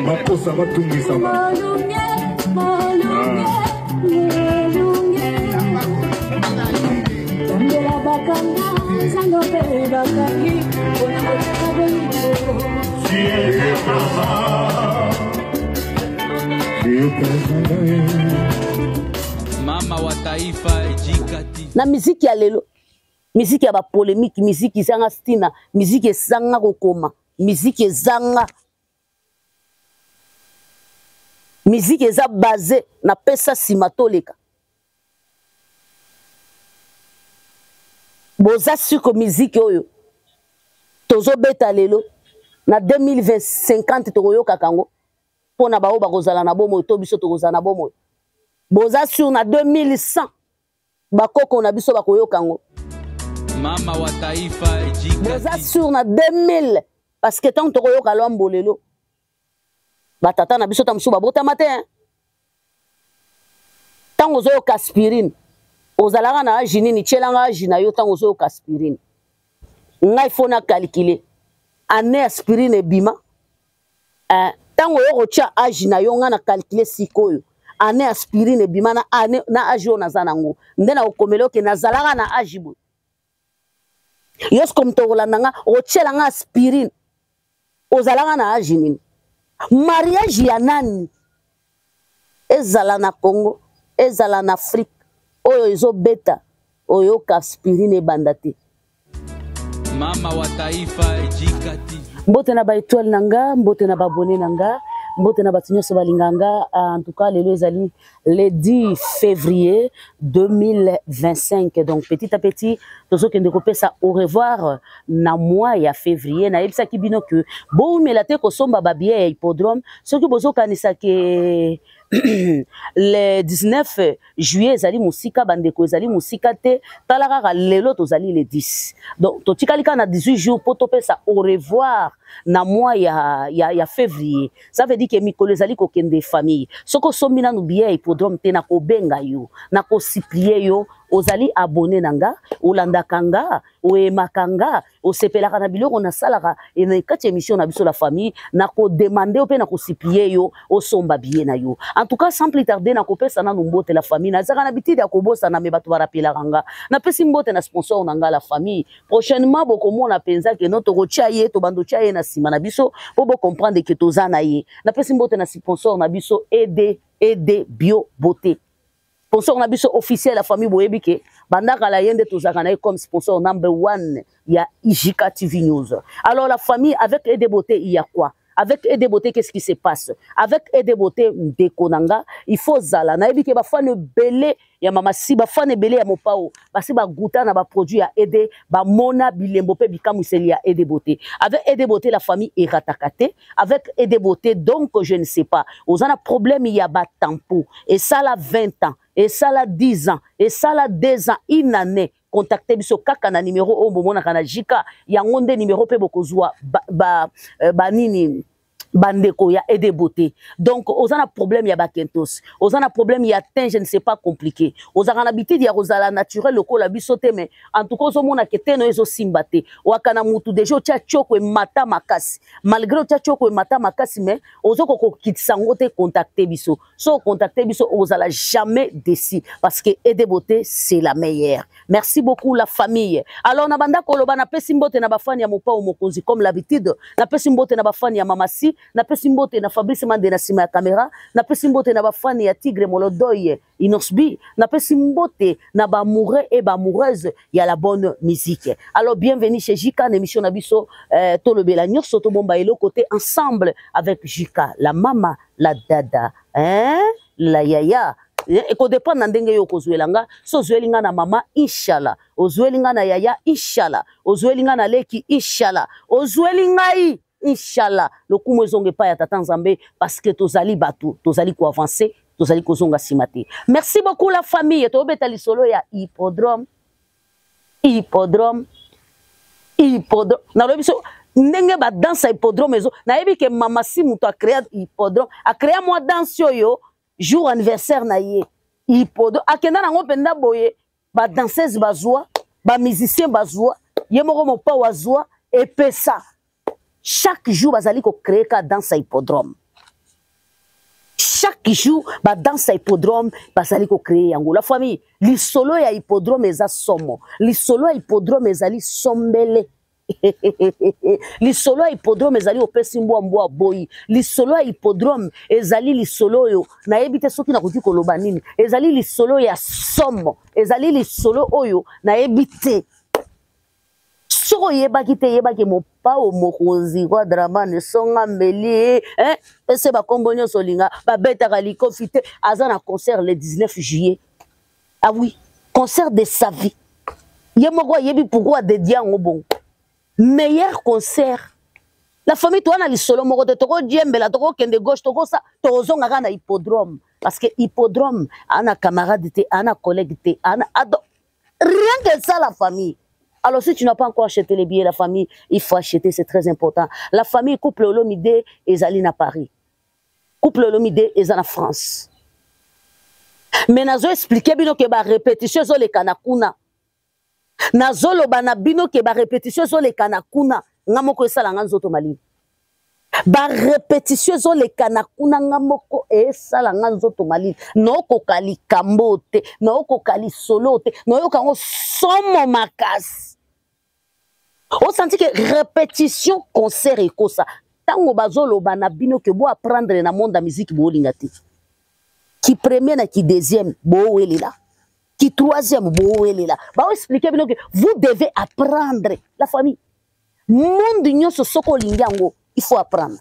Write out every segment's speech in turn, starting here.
makosa batungisa Mama wa taifa ejikati na miziki ya lelo, miziki ya ba polémique, miziki zanga stina, miziki zanga kokoma, miziki zanga, miziki za basé na pesa simatoleka. Boza suko miziki oyo tozo beta lelo na 2050 tokoyoka kango pona bao bakozala na bomo to biso tokozala na bomo. Boza sur na 2100 bakoko na biso bakoyoka ngo. Mama wa taifa ejikati Boza sur na 2000 parce que tant tokoyoka lombo lelo batata na biso tamusu babota matin. Tango zo aspirine ozalaka na ajini ni chelanga ajina yo tango zo aspirine. Ngai fona calculer ane aspirine bima tango yo rocha ajina yo nga na calculer sikoyo ane aspirine bima na ane na ajo na zanango ndena okomelo ke nazalaka na ajibo yes comme tolanda nga rochela nga aspirine ozalaka na ajini mariage ya nani ezala na Congo ezala na Afrique oyo ezo beta oyo ka aspirine bandate. Mama wa taifa ejikati Mbote na ba étoile nanga, mbote na ba abonné nanga, mbote na ba tinyoso balinganga. En tout cas, le ezali le 10 février 2025. Donc petit à petit, tozo kende ko pesa au revoir na mois ya février na ebisa kibino que bo melate ko somba ba bien hippodrome, ce que bozo kanisa ke le 19 juillet ezali musika bandeko ezali musika te talaka lelo tozali le 10. Donc totikalika na 18 jours pour to pesa au revoir na mois ya février. Ça veut dire que mikolo ezali ko kende famille soko sombi na bien hippodrome te na ko benga yo na ko supplier yo ozali abonné nanga olanda kanga oemakanga osepelaka na biloko na salaka et na kati émission na biso la famille na ko demander pe na ko supplier yo osomba bien na yo. En tout cas sans plus tarder na ko pesa na mbote la famille na zaka na bitidi ya ko bosa na me bato barapela kanga na pesi mbote na sponsor nanga la famille prochainement boko mona penza ke noto ko chaye to bando chaye na sima na biso bo comprendre que tozana ye na pesi mbote na sponsor na biso ED Bio Beauté. Sponsor na biso officiel la famille boyebike bandaka la yende tozaka na comme sponsor number 1 ya IJK TV News. Alors la famille avec ED Beauté il y a quoi? Avec ED Beauté qu'est-ce qui se passe? Avec ED Beauté ndekonanga il faut zala na yebike ba fane belé ya mama si ba fane belé ya mopao basi ba guta na ba produit ya ED ba mona bilembo pe bikamuseli ya ED Beauté. Avec ED Beauté la famille est ratakate avec ED Beauté donc je ne sais pas ozana problème il y a ba tempo et ça la 20 ans et ça la 10 ans et ça la 2 ans une année. Contactez biso kaka na numéro o momona kana jika ya ngonde numéro pe bokozwa nini bandeko ya ED Beauté. Donc ozana problème ya bakentos ozana problème ya teint je ne sais pas compliqué ozana habitude ya rozala naturel lokola biso te mais en tout cas ozomona ke teno ezo simbate wakana mutu dejo tia choko e mata makasi malgré tia choko e mata makasi mais ozoko ko kitsango te contacter biso so contacter biso ozala jamais déçu parce que ED Beauté c'est la meilleure. Merci beaucoup la famille. Alors na banda koloba na pesi mbote na bafani ya mopa o mokonzi comme l'habitude na pesi mbote na bafani ya mamasi na pesi mbote na Fabrice Mande na sima ya kamera na pesi mbote na bafani ya Tigre Molodoy Inosbi na pesi mbote na ba amoureux et ba amoureuse ya la bonne musique. Alors bienvenue chez Jika émission na biso tolobela nyonso to bomba elo côté ensemble avec Jika la mama la dada la yaya et ko dépend na ndenge yo kozwelanga so zwelinga na mama inshallah ozwelinga na yaya inshallah ozwelinga na leki inshallah ozwelinga Inch'Allah, le coup me zonge pas ya tata Nzambe parce que tozali batu, tozali ko avancer, tozali ko zonga simate. Merci beaucoup la famille. To betali solo ya hippodrome. Na lobi so ndenge ba danse hippodrome ezo. Na yebi ke mama si muto a créé hippodrome, a créé moi danse yo jour anniversaire na ye. Hippodrome akenda na ngopenda boye ba danseuse bazwa, ba musicien bazwa, ye moko mo pa wazwa et pesa. Chaque jour, bazali ko créer ka dans sa hippodrome. chaque jour ba danse ya hippodrome basali ko créer yango la famille li solo ya hippodrome eza somo li solo ya hippodrome ezali sombele li solo ya hippodrome ezali opesi mbwa boyi li solo ya hippodrome ezali li solo yo nayebi te soki nakoki koloba nini ezali li solo ya somo ezali li solo oyo nayebi te soko yebaki te yebaki mopao mokonzi kwa Dramane songa mbeli ese bakombo nyonso linga babetaka likofi te aza na concert le 19 juillet ah oui concert de sa vie ye moko yebi pourquoi dédié yango bongo meilleur concert la famille toi na lisolo moko te toko diembela toko kende gauche toko sa tozonga kana hippodrome parce que hippodrome ana camarade te ana collègue te ana rien que ça la famille. Alors, si tu n'as pas encore acheté les billets, la famille, il faut acheter, c'est très important. La famille couple Olomide et Zaline à Paris. Couple Olomide et Zaline à France. Mais nazo expliqué bino que ba répétition sur les kanakuna. Nazo lo bana bino que ba répétition sur les kanakuna. Ngamoko esala nganzo mali. Ba répétition sur les kanakuna ngamoko esala nganzo mali. No kokali kambote, no kokali solote, no yokango somo makas. On sentit que répétition, concert et comme ça. Tango bazolo bana bino que bo apprendre na monde de musique bo lingati. Qui premier na qui deuxième bo weli là. Qui troisième bo weli là. Ba expliquer bino que vous devez apprendre la famille. Monde nyonso soko lingango, il faut apprendre.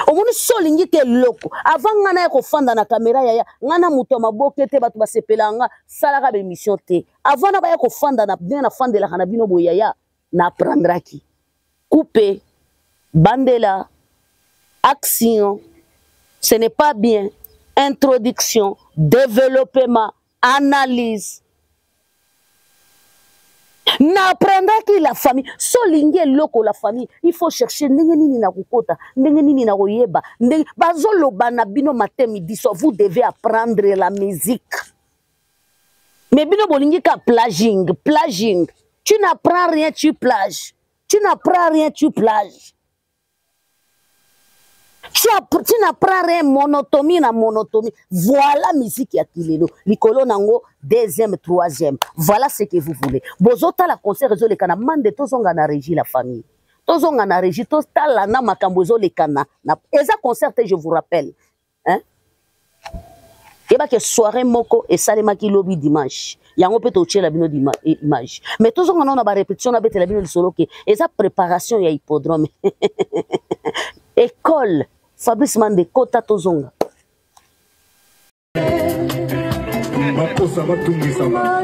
Au moins solingi ke loko avant ngana ko fanda na caméra ya ngana muto maboke te batu basepelanga salaka be mission te avant na ba ko fanda na bien na fandela kana bino boyaya na prendraki couper bandela action ce n'est pas bien introduction développement analyse n'apprendra que la famille solingue loko la famille il faut chercher nini na kukota nini na koyeba bazolo bana bino matin midi so vous devez apprendre la musique mais bino bolingi ka plaging tu n'apprends rien tu plages tu n'apprends rien tu plages tu n'apprends rien monotomie na monotomie voilà musique ya kilelo likolo nango deuxième troisième voilà ce que vous voulez bozota la concert zo le kana mande tozonga na régie la famille tozonga na régie tostala na makambo zo le kana na eza concert je vous rappelle hein eba ke soirée moko et salema ki lobby dimanche yango pe to tchela bino image mais tozonga na ba répétition na betela bino lisolo ke eza préparation ya hippodrome école Fabrice Mande Kota Tozonga. Makosa batungi sama.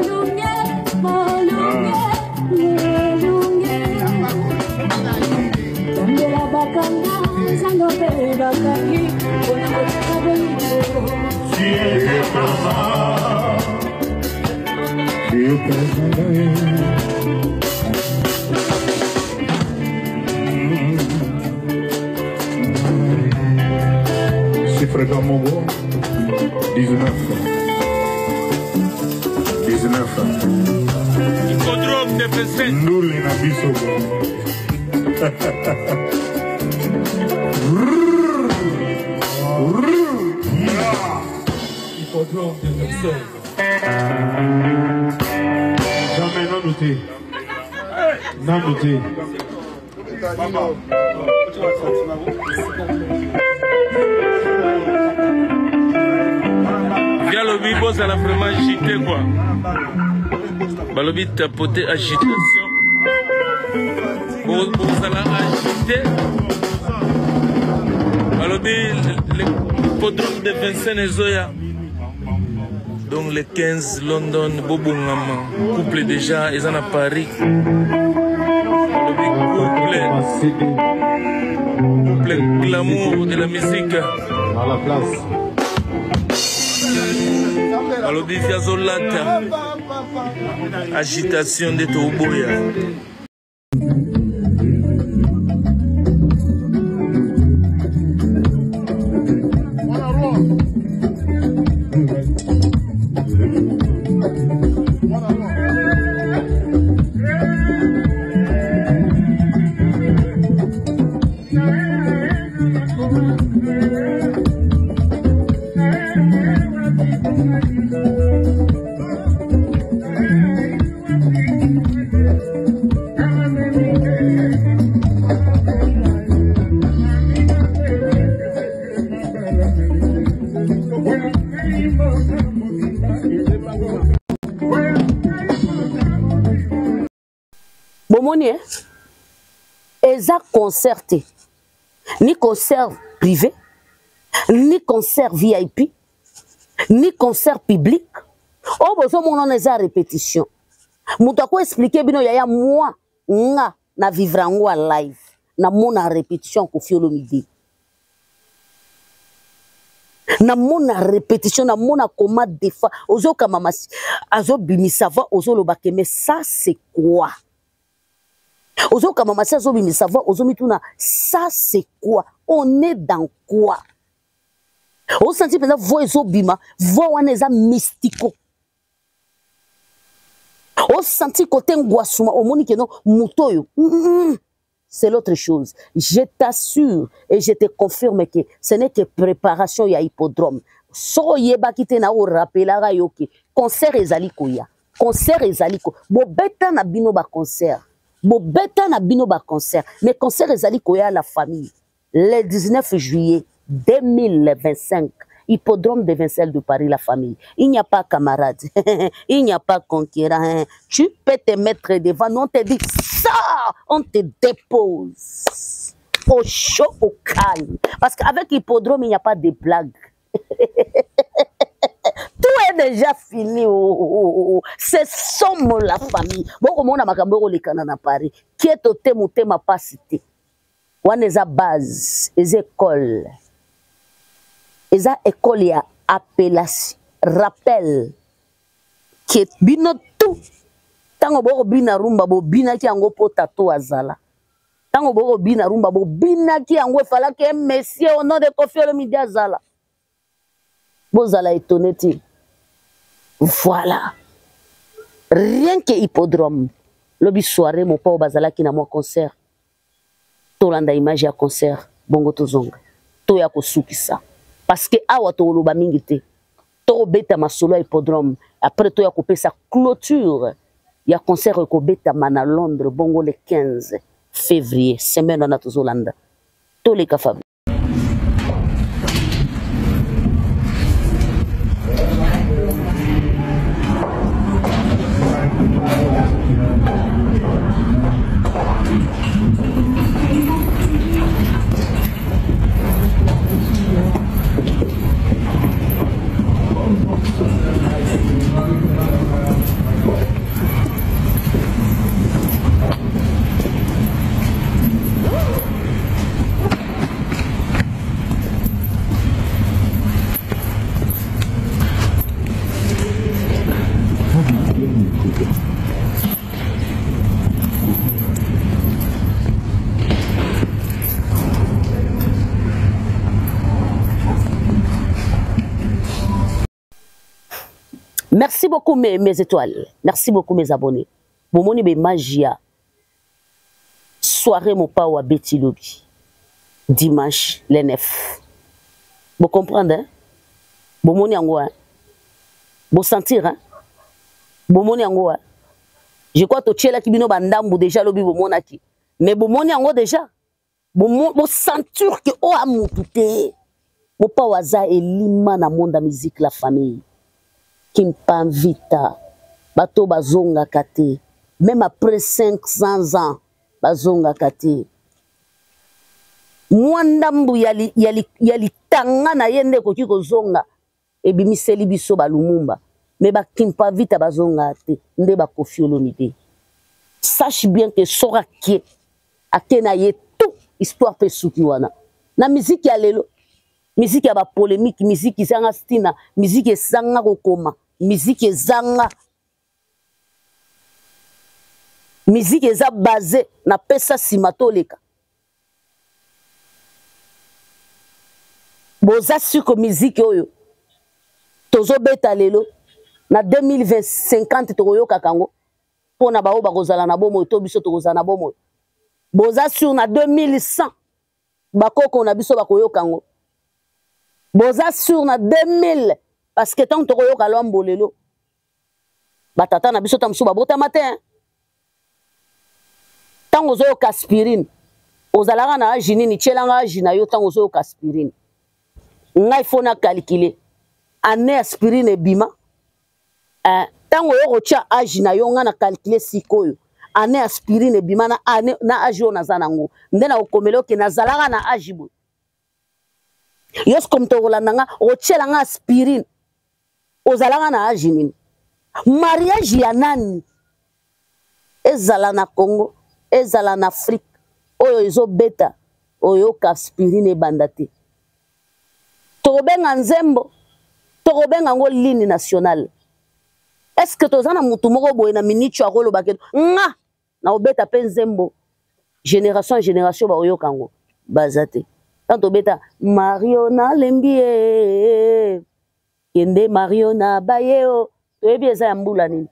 Chiffre d'Amogo 19. Hippodrome de Pesset. Ndouli na biso. Hippodrome de Pesset. Jamais non douté. Non douté. Via le bibo, ça l'a vraiment agité quoi. Balobi tapoter agitation. Bon, ça l'a agité. Balobi l'hippodrome de Vincent Ezoya. Donc les 15 London, Bobo Ngama. Couple déjà, ils en à Paris. Couple glamour de la musique. À la place. Balobi Fiazolata. Agitation de Touboya. bomoni eza concerté ni concert privé ni concert VIP ni concert public o bozo mona eza répétition mutu ako expliquer bino yaya moi nga na vivre en live na mona répétition ko fiolo midi na mona répétition na mona comment défa ozo kama azo bimisa va ozo lobake mais ça c'est quoi ozo kama masi azo bimisa va ozo mituna ça c'est quoi on est dans quoi o senti pesa voix ezo bima voix wana eza mystico o senti côté ngwasuma o moni que non mutoyo c'est l'autre chose. Je t'assure et je te confirme que ce n'est que préparation ya hippodrome. So yeba kite na o rappelara yoki concert ezali koya. Concert ezali ko. Bo beta na bino ba concert. Bo beta na bino ba concert. Mais concert ezali koya la famille. Le 19 juillet 2025. Hippodrome de Vincel de Paris, la famille. Il n'y a pas camarade. Il n'y a pas conquérant. Tu peux te mettre devant. Nous, on te dit ça. On te dépose. Au chaud, au calme. Parce qu'avec hippodrome, il n'y a pas de blague. Tout est déjà fini. C'est somme la famille. Bon, comme on a macamboro les canons à Paris. Qui est au thème ou thème à pas cité. On est à base. Les écoles. Eza école ya appellation rappel que bino tout tango boko bina rumba bo bina ki yango po tato azala tango boko bina rumba bo bina ki yango fala que monsieur au nom de Kofi Olomide azala bozala étonné ti voilà rien que hippodrome lobi soirée mon papa bazala ki na moi concert tolanda image ya concert bongo tozonga to ya kosukisa. Parce que awa to loba mingi te to beta masolo hippodrome après to ya couper sa clôture ya concert ko beta mana Londres bongo le 15 février semaine na to Zolanda to le kafa. Merci beaucoup mes étoiles. Merci beaucoup mes abonnés. Bomoni be magia. Soirée mon pa wa Betty Lobby. Dimanche le 9. Vous comprenez hein? Bomoni yango hein? Vous sentir hein? Bomoni yango hein? Je crois to tchela ki bino bandambu déjà lobi bomona ki. Mais bomoni yango déjà. Bo sentir que o amutute. Mon pa waza elima na monde musique la famille. Kimpamvita, bato bazonga kate, même après 500 ans, bazonga kate. Mwandambu yali tanga na yende koki kozonga, ebi miseli biso balumumba, mais ba Kimpamvita bazonga kate, nde ba Kofi Olomide. Sache bien que sora kie, ake na ye tout, histoire pe soukiwana. Na musique ya lelo, musique ya ba polémique, musique zanga stina, musique zanga kokoma. Musique ezanga musique eza basée na pesa simatoleka boza sur que musique oyo tozo beta lelo na 2050 tokoyoka kango pona bao bakozala na bomo to biso tokozala na bomo boza sur na 2100 bakoko na biso bakoyoka kango boza sur na 2000 parce que tant que tu as un bolelo, batata na biso tamsuba bota matin. Tant que tu as aspirine, ozalaka na ajini ni tchelanga ajina yo tant que tu as aspirine. Ngai fona calculer. Ane aspirine bima. Tant que tu as ajina yo nga na calculer sikoyo. ane aspirine bimana ane na agi oyo naza nango nde na okomeli oke nazalaka na agi boye yosko moto okolanda nga otyelanga aspirine ozalaka na agi nini mariage ya nani ezala na Congo ezala na Afrique oyo ezobeta oyoka aspirine ebanda te tokobenga nzembo tokobenga ngo ligne nationale. Est-ce que tozana mutu moko boye na minute ya koloba ke nga na obeta pe nzembo génération génération ba oyoka ngo bazate tant obeta Mario na lembie kende Mario na bayeo toyebi eza ya mbula nini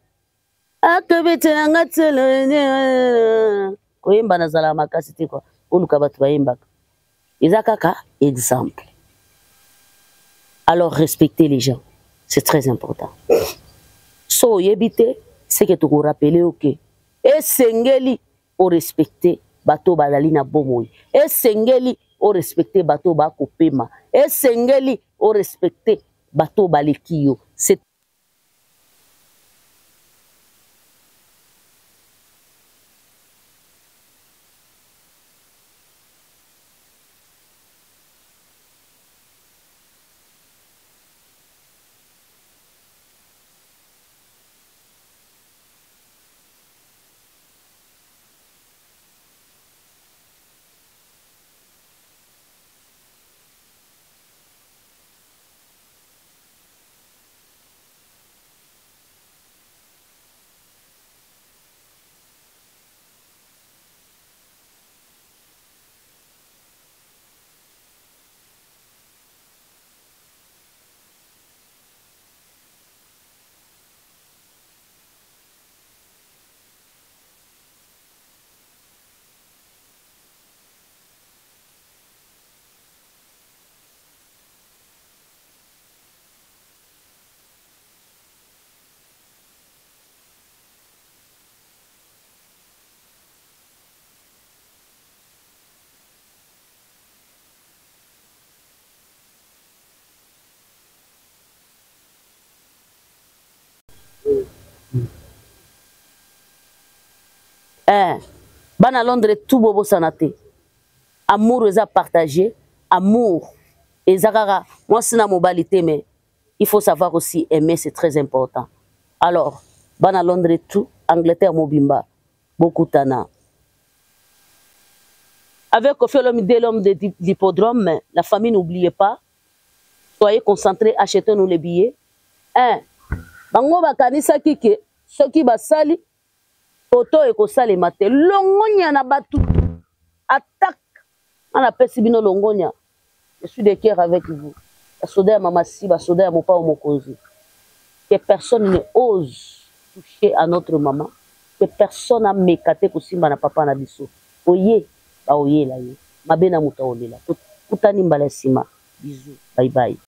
akobeta nga tele koyemba nazala makasi te kwa oluka bato bayembaka eza kaka exemple. Alors respecter les gens c'est très important. So yebite c'est que tu ko rappeler OK et sengeli o respecter bato balali na bomoi et sengeli o respecter bato ba kopema et sengeli o respecter bato balekio c'est Bana Londres tout bobo sanate. Amour est à partager, amour est à moi c'est la mobilité mais il faut savoir aussi aimer, c'est très important. Alors, Bana Londres tout, Angleterre mobimba, beaucoup tana. Avec l'homme de l'hippodrome, la famille n'oubliez pas, soyez concentrés, achetez-nous les billets. Bango bakanisa kike, ceux qui basali Auto et kosale mate longonya na batu attaque on appelle sibino longonya. Je suis de cœur avec vous. Soda mama si ba soda mo pa mokozi. Que personne ne ose toucher à notre maman. Que personne n'a mekate kosimba na papa na biso. Oye ba oye la ye. Mabena muta olela. Kutani mbala sima. Bisous. Bye bye.